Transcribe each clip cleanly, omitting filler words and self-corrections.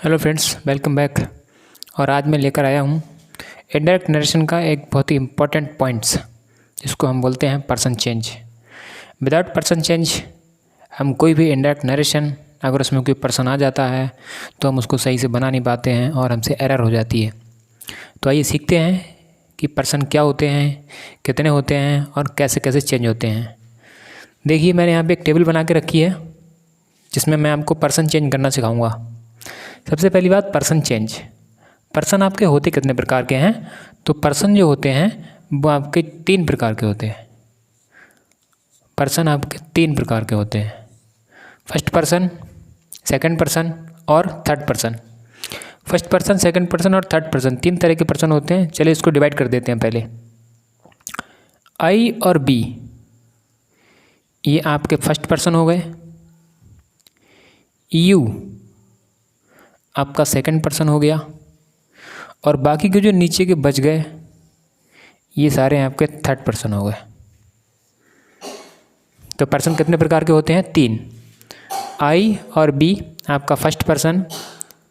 Hello friends, welcome back. और आज मैं लेकर आया हूँ इनडायरेक्ट नरेशन का एक बहुत ही इम्पोर्टेंट पॉइंट्स, जिसको हम बोलते हैं person change. Without person change हम कोई भी इनडायरेक्ट नरेशन, अगर उसमें कोई पर्सन आ जाता है तो हम उसको सही से बना नहीं पाते हैं और हमसे एरर हो जाती है। तो आइए सीखते हैं कि पर्सन क्या होते हैं, कितने होते हैं और कैसे कैसे चेंज होते हैं। देखिए, मैंने यहाँ पे एक टेबल बना के रखी है जिसमें मैं आपको पर्सन चेंज करना सिखाऊंगा। सबसे पहली बात, पर्सन चेंज। पर्सन आपके होते कितने प्रकार के हैं? तो पर्सन जो होते हैं वो आपके 3 प्रकार के होते हैं। पर्सन आपके 3 प्रकार के होते हैं, फर्स्ट पर्सन, सेकंड पर्सन और third person. First person, second person और थर्ड पर्सन, 3 तरह के पर्सन होते हैं। चलिए इसको डिवाइड कर देते हैं। पहले आई और बी, ये आपके फर्स्ट पर्सन हो गए। यू आपका सेकंड पर्सन हो गया। और बाकी के जो नीचे के बच गए ये सारे आपके थर्ड पर्सन हो गए। तो पर्सन कितने प्रकार के होते हैं? 3। आई और बी आपका first person,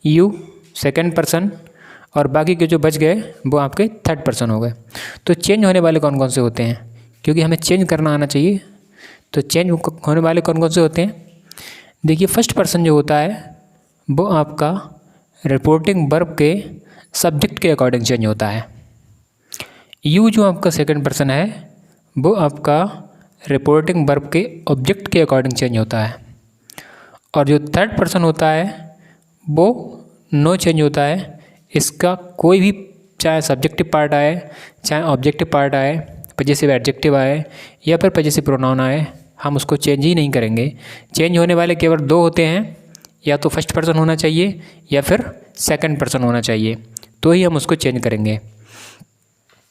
you second person और बाकी के जो बच गए वो आपके थर्ड पर्सन हो गए। तो चेंज होने वाले कौन कौन से होते हैं? क्योंकि हमें चेंज करना आना चाहिए। तो चेंज होने वाले कौन कौन से होते हैं? देखिए, फर्स्ट पर्सन जो होता है वो आपका रिपोर्टिंग वर्ब के सब्जेक्ट के अकॉर्डिंग चेंज होता है। यू जो आपका सेकंड पर्सन है वो आपका रिपोर्टिंग वर्ब के ऑब्जेक्ट के अकॉर्डिंग चेंज होता है। और जो थर्ड पर्सन होता है वो नो चेंज होता है। इसका कोई भी, चाहे सब्जेक्टिव पार्ट आए चाहे ऑब्जेक्टिव पार्ट आए, पजेसिव एडजेक्टिव आए या फिर पजेसिव प्रोनाउन आए, हम उसको चेंज ही नहीं करेंगे। चेंज होने वाले केवल 2 होते हैं, या तो फर्स्ट पर्सन होना चाहिए या फिर सेकंड पर्सन होना चाहिए, तो ही हम उसको चेंज करेंगे।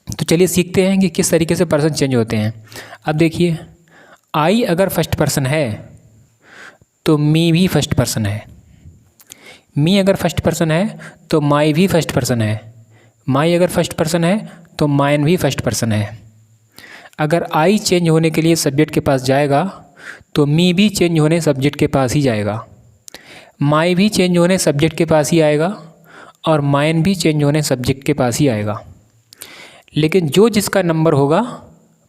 तो चलिए सीखते हैं कि किस तरीके से पर्सन चेंज होते हैं। अब देखिए, आई अगर फर्स्ट पर्सन है तो मी भी फर्स्ट पर्सन है। मी अगर फर्स्ट पर्सन है तो माई भी फर्स्ट पर्सन है। माई अगर फर्स्ट पर्सन है तो माइन भी फर्स्ट पर्सन है। अगर आई चेंज होने के लिए सब्जेक्ट के पास जाएगा तो मी भी चेंज होने सब्जेक्ट के पास ही जाएगा। माई भी चेंज होने सब्जेक्ट के पास ही आएगा और माइन भी चेंज होने सब्जेक्ट के पास ही आएगा। लेकिन जो जिसका नंबर होगा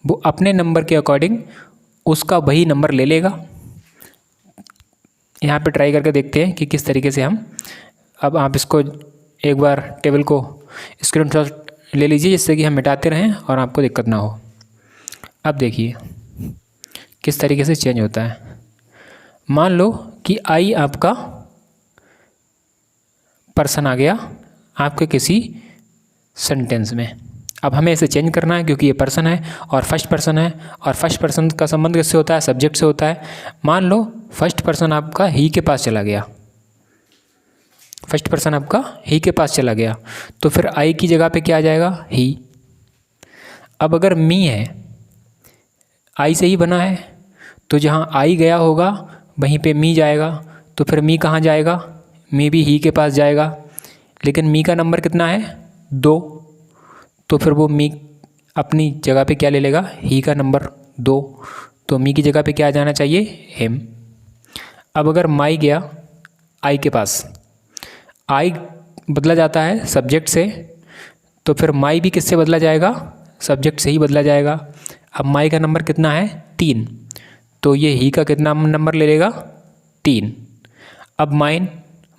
वो अपने नंबर के अकॉर्डिंग उसका वही नंबर ले लेगा। यहाँ पे ट्राई करके देखते हैं कि किस तरीके से हम, अब आप इसको एक बार टेबल को स्क्रीनशॉट ले लीजिए जिससे कि हम मिटाते रहें और आपको दिक्कत ना हो। अब देखिए किस तरीके से चेंज होता है। मान लो कि आई आपका पर्सन आ गया आपके किसी सेंटेंस में। अब हमें इसे चेंज करना है क्योंकि ये पर्सन है और फर्स्ट पर्सन है, और फर्स्ट पर्सन का संबंध किससे होता है? सब्जेक्ट से होता है। मान लो फर्स्ट पर्सन आपका ही के पास चला गया। फर्स्ट पर्सन आपका ही के पास चला गया तो फिर आई की जगह पे क्या आ जाएगा? ही। अब अगर मी है, आई से ही बना है, तो जहाँ आई गया होगा वहीं पे मी जाएगा। तो फिर मी कहाँ जाएगा? मी भी ही के पास जाएगा। लेकिन मी का नंबर कितना है? 2। तो फिर वो मी अपनी जगह पे क्या ले लेगा? ही का नंबर 2। तो मी की जगह पे क्या आ जाना चाहिए? हिम। अब अगर माई गया आई के पास, आई बदला जाता है सब्जेक्ट से, तो फिर माई भी किससे बदला जाएगा? सब्जेक्ट से ही बदला जाएगा। अब माई का नंबर कितना है? 3। तो ये ही का कितना नंबर ले लेगा? 3। अब माइन,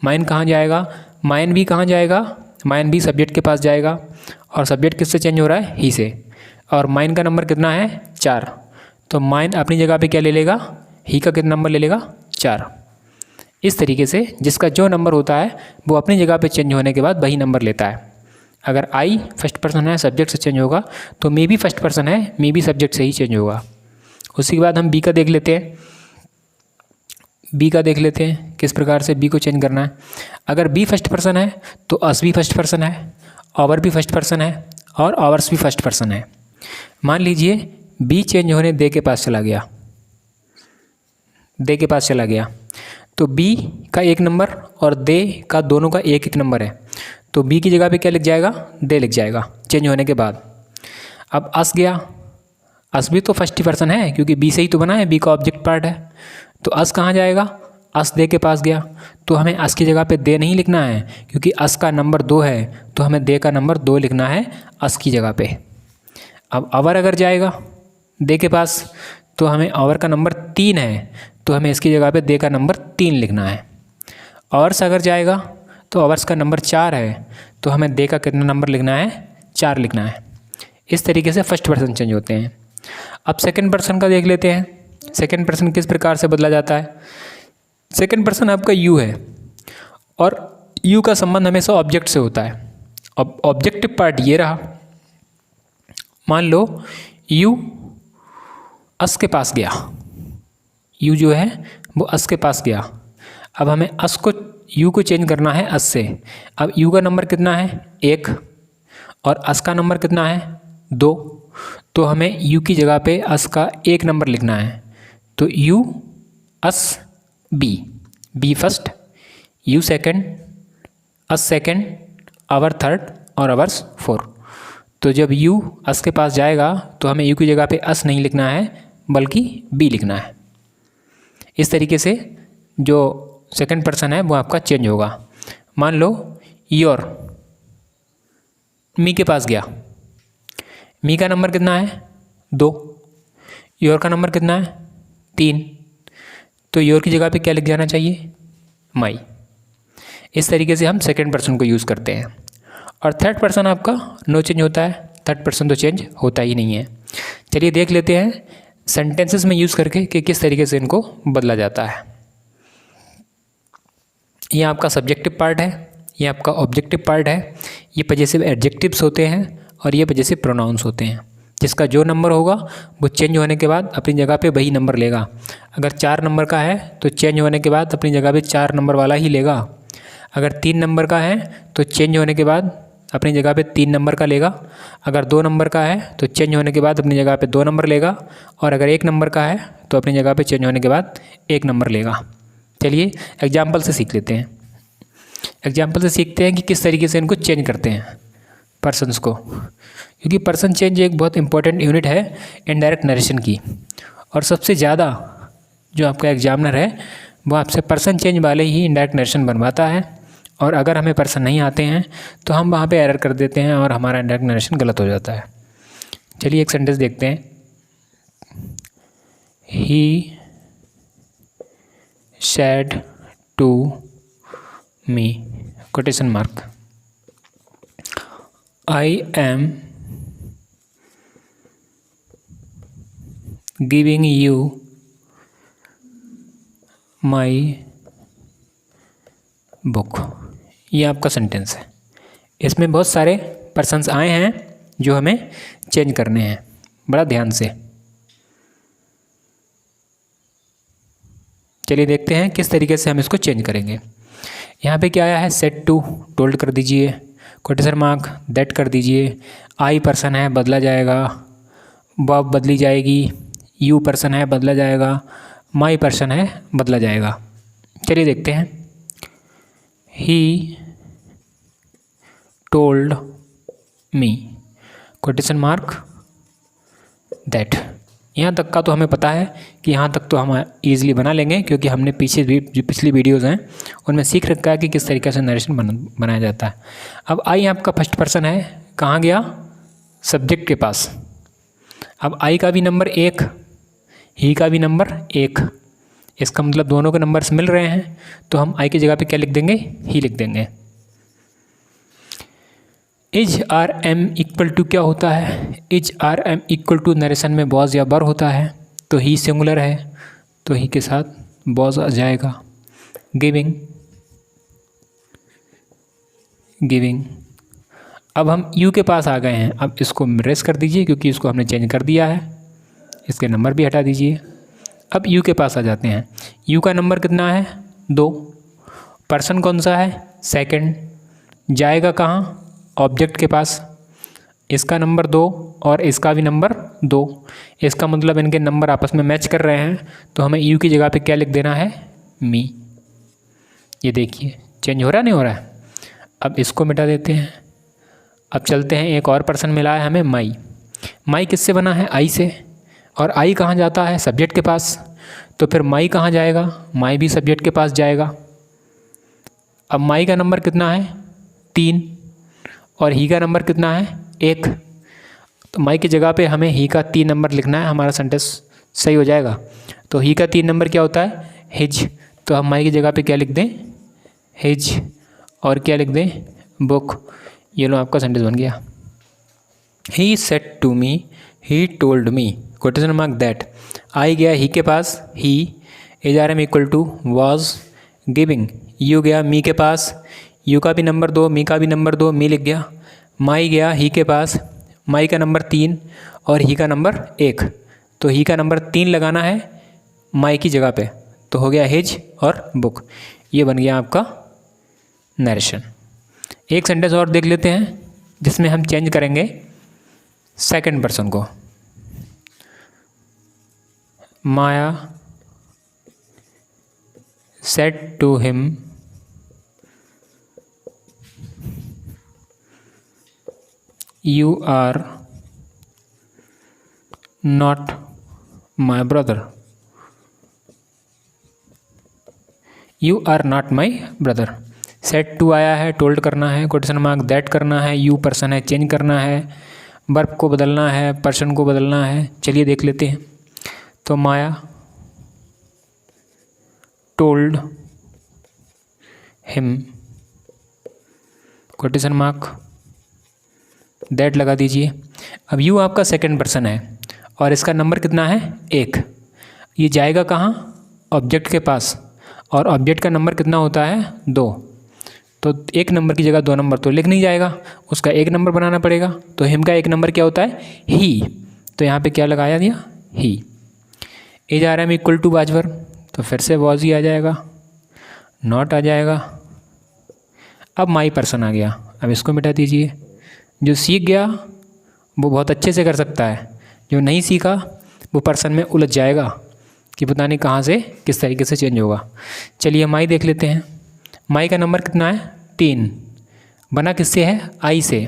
माइन कहाँ जाएगा? माइन भी कहाँ जाएगा? माइन भी सब्जेक्ट के पास जाएगा। और सब्जेक्ट किससे चेंज हो रहा है? ही से। और माइन का नंबर कितना है? 4। तो माइन अपनी जगह पे क्या ले लेगा? ही का कितना नंबर ले लेगा? 4। इस तरीके से जिसका जो नंबर होता है वो अपनी जगह पे चेंज होने के बाद वही नंबर लेता है। अगर आई फर्स्ट पर्सन है, सब्जेक्ट से चेंज होगा, तो मी भी फर्स्ट पर्सन है, मी भी सब्जेक्ट से ही चेंज होगा। उसी के बाद हम बी का देख लेते हैं। बी का देख लेते हैं किस प्रकार से बी को चेंज करना है। अगर बी फर्स्ट पर्सन है तो अस भी फर्स्ट पर्सन है, ओवर भी फर्स्ट पर्सन है और ओवर्स भी फर्स्ट पर्सन है। मान लीजिए बी चेंज होने दे के पास चला गया। दे के पास चला गया तो बी का 1 नंबर और दे का दोनों का 1-1 नंबर है। तो बी की जगह पे क्या लिख जाएगा? दे लिख जाएगा चेंज होने के बाद। अब अस गया, अस भी तो फर्स्ट ही पर्सन है क्योंकि बी से ही तो बना है, बी का ऑब्जेक्ट पार्ट है। तो अस कहाँ जाएगा? अस दे के पास गया, तो हमें अस की जगह पे दे नहीं लिखना है, क्योंकि अस का नंबर 2 है, तो हमें दे का नंबर 2 लिखना है अस की जगह पे। अब अवर अगर जाएगा दे के पास, तो हमें अवर का नंबर 3 है, तो हमें इसकी जगह पे दे का नंबर 3 लिखना है। अवर्स अगर जाएगा तो अवर्स का नंबर 4 है, तो हमें दे का कितना नंबर लिखना है, 4 लिखना है। इस तरीके से फर्स्ट पर्सन चेंज होते हैं। अब सेकंड पर्सन का देख लेते हैं। सेकंड पर्सन किस प्रकार से बदला जाता है। सेकंड पर्सन आपका यू है, और यू का संबंध हमेशा ऑब्जेक्ट से होता है। अब ऑब्जेक्टिव पार्ट ये रहा, मान लो यू अस के पास गया, यू जो है वो अस के पास गया। अब हमें अस को यू को चेंज करना है अस से। अब यू का नंबर कितना है, 1, और अस का नंबर कितना है, 2, तो हमें यू की जगह पे अस का 1 नंबर लिखना है। तो you us we, we first, you second, us second, our third और अवर्स 4। तो जब यू अस के पास जाएगा तो हमें यू की जगह पे अस नहीं लिखना है, बल्कि बी लिखना है। इस तरीके से जो सेकंड पर्सन है वो आपका चेंज होगा। मान लो योर मी के पास गया, मी का नंबर कितना है, 2, योर का नंबर कितना है, 3, तो योर की जगह पे क्या लिख जाना चाहिए, माई। इस तरीके से हम सेकंड पर्सन को यूज़ करते हैं। और थर्ड पर्सन आपका नो चेंज होता है, थर्ड पर्सन तो चेंज होता ही नहीं है। चलिए देख लेते हैं सेंटेंसेस में यूज़ करके कि किस तरीके से इनको बदला जाता है। ये आपका सब्जेक्टिव पार्ट है, ये आपका ऑब्जेक्टिव पार्ट है। ये पजेसिव एडजेक्टिव्स होते हैं और ये पजेसिव प्रोनाउंस होते हैं। जिसका जो नंबर होगा वो चेंज होने के बाद अपनी जगह पे वही नंबर लेगा। अगर 4 नंबर का है तो चेंज होने के बाद अपनी जगह पे 4 नंबर वाला ही लेगा। अगर 3 नंबर का है तो चेंज होने के बाद अपनी जगह पे 3 नंबर का लेगा। अगर 2 नंबर का है तो चेंज होने के बाद अपनी जगह पे 2 नंबर लेगा। और अगर 1 नंबर का है तो अपनी जगह पे चेंज होने के बाद 1 नंबर लेगा। चलिए एग्जाम्पल से सीख लेते हैं। एग्जाम्पल से सीखते हैं कि किस तरीके से इनको चेंज करते हैं पर्सन्स को, क्योंकि पर्सन चेंज एक बहुत इंपॉर्टेंट यूनिट है इनडायरेक्ट नरेशन की। और सबसे ज़्यादा जो आपका एग्जामिनर है वो आपसे पर्सन चेंज वाले ही इनडायरेक्ट नरेशन बनवाता है। और अगर हमें पर्सन नहीं आते हैं तो हम वहाँ पे एरर कर देते हैं और हमारा इनडायरेक्ट नरेशन गलत हो जाता है। चलिए एक सेंटेंस देखते हैं। ही said to me, quotation mark, I am giving you my book। ये आपका सेंटेंस है। इसमें बहुत सारे पर्सन्स आए हैं जो हमें चेंज करने हैं, बड़ा ध्यान से। चलिए देखते हैं किस तरीके से हम इसको चेंज करेंगे। यहाँ पे क्या आया है, सेट टू टोल्ड कर दीजिए, क्वोटेशन मार्क दैट कर दीजिए। आई पर्सन है बदला जाएगा, वर्ब बदली जाएगी, यू पर्सन है बदला जाएगा, माई पर्सन है बदला जाएगा। चलिए देखते हैं। ही told me, quotation mark that. यहाँ तक का तो हमें पता है कि यहाँ तक तो हम ईजिली बना लेंगे, क्योंकि हमने पीछे भी जो पिछली वीडियोज़ हैं उनमें सीख रखा है कि किस तरीके से नरेशन बनाया जाता है। अब आई आपका फर्स्ट पर्सन है, कहाँ गया, सब्जेक्ट के पास। अब आई का भी नंबर 1, ही का भी नंबर 1, इसका मतलब दोनों के नंबर्स मिल रहे हैं, तो हम आई की जगह पे क्या लिख देंगे, ही लिख देंगे। Is R M equal to क्या होता है, is R M equal to narration में बॉज या बर होता है, तो ही सिंगुलर है तो ही के साथ बॉज आ जाएगा। Giving, giving. अब हम यू के पास आ गए हैं। अब इसको रेस कर दीजिए क्योंकि इसको हमने चेंज कर दिया है, इसके नंबर भी हटा दीजिए। अब यू के पास आ जाते हैं। यू का नंबर कितना है, 2, पर्सन कौन सा है, सेकंड, जाएगा कहाँ, ऑब्जेक्ट के पास। इसका नंबर 2 और इसका भी नंबर 2, इसका मतलब इनके नंबर आपस में मैच कर रहे हैं, तो हमें यू की जगह पे क्या लिख देना है, मी। ये देखिए चेंज हो रहा नहीं हो रहा है। अब इसको मिटा देते हैं। अब चलते हैं, एक और पर्सन मिला है हमें, माई। माई किससे बना है, आई से, और आई कहाँ जाता है, सब्जेक्ट के पास, तो फिर माई कहाँ जाएगा, माई भी सब्जेक्ट के पास जाएगा। अब माई का नंबर कितना है 3 और ही का नंबर कितना है 1, तो माई की जगह पे हमें ही का 3 नंबर लिखना है, हमारा सेंटेंस सही हो जाएगा। तो ही का 3 नंबर क्या होता है हिज, तो हम माई की जगह पे क्या लिख दें हिज और क्या लिख दें बुक। ये लो आपका सेंटेंस बन गया। He said to me, he told me, question mark that. I गया ही के पास, he is R M equal to was giving. You गया मी के पास, यू का भी नंबर 2 मी का भी नंबर 2 मी लिख गया। माई गया ही के पास, माई का नंबर 3 और ही का नंबर 1, तो ही का नंबर 3 लगाना है माई की जगह पे, तो हो गया हिज और बुक। ये बन गया आपका नरेशन। एक सेंटेंस और देख लेते हैं जिसमें हम चेंज करेंगे सेकंड पर्सन को। माया said to him, you are not my brother. You are not my brother. Said to आया है, टोल्ड करना है, क्वेश्चन मार्क दैट करना है, यू पर्सन है चेंज करना है, वर्ब को बदलना है, पर्सन को बदलना है। चलिए देख लेते हैं। तो Maya told him, question mark that लगा दीजिए। अब यू आपका सेकंड पर्सन है और इसका नंबर कितना है 1। ये जाएगा कहाँ ऑब्जेक्ट के पास, और ऑब्जेक्ट का नंबर कितना होता है 2, तो 1 नंबर की जगह 2 नंबर तो लिख नहीं जाएगा, उसका 1 नंबर बनाना पड़ेगा। तो हिम का 1 नंबर क्या होता है ही, तो यहाँ पे क्या लगाया दिया ही। Is R M equal to बाजवर, तो फिर से वॉज ही आ जाएगा, नॉट आ जाएगा। अब माई पर्सन आ गया, अब इसको मिटा दीजिए। जो सीख गया वो बहुत अच्छे से कर सकता है, जो नहीं सीखा वो पर्सन में उलझ जाएगा कि पता नहीं कहाँ से किस तरीके से चेंज होगा। चलिए माई देख लेते हैं। माई का नंबर कितना है 3, बना किससे है आई से।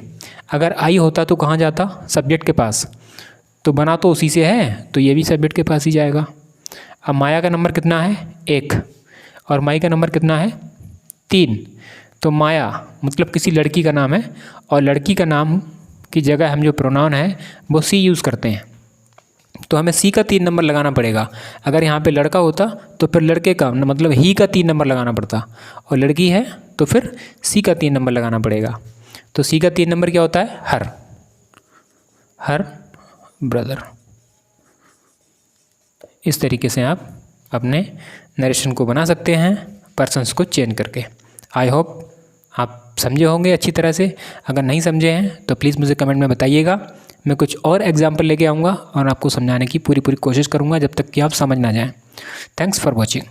अगर आई होता तो कहाँ जाता सब्जेक्ट के पास, तो बना तो उसी से है, तो ये भी सब्जेक्ट के पास ही जाएगा। अब माया का नंबर कितना है 1 और माई का नंबर कितना है 3, तो माया मतलब किसी लड़की का नाम है, और लड़की का नाम की जगह हम जो प्रोनाउन है वो सी यूज़ करते हैं, तो हमें सी का 3 नंबर लगाना पड़ेगा। अगर यहाँ पे लड़का होता तो फिर लड़के का मतलब ही का 3 नंबर लगाना पड़ता, और लड़की है तो फिर सी का 3 नंबर लगाना पड़ेगा। तो सी का 3 नंबर क्या होता है हर ब्रदर। इस तरीके से आप अपने नरेशन को बना सकते हैं पर्सन्स को चेंज करके। आई होप आप समझे होंगे अच्छी तरह से। अगर नहीं समझे हैं तो प्लीज़ मुझे कमेंट में बताइएगा, मैं कुछ और एग्जाम्पल लेके आऊँगा और आपको समझाने की पूरी कोशिश करूँगा जब तक कि आप समझ ना जाएं। Thanks for watching.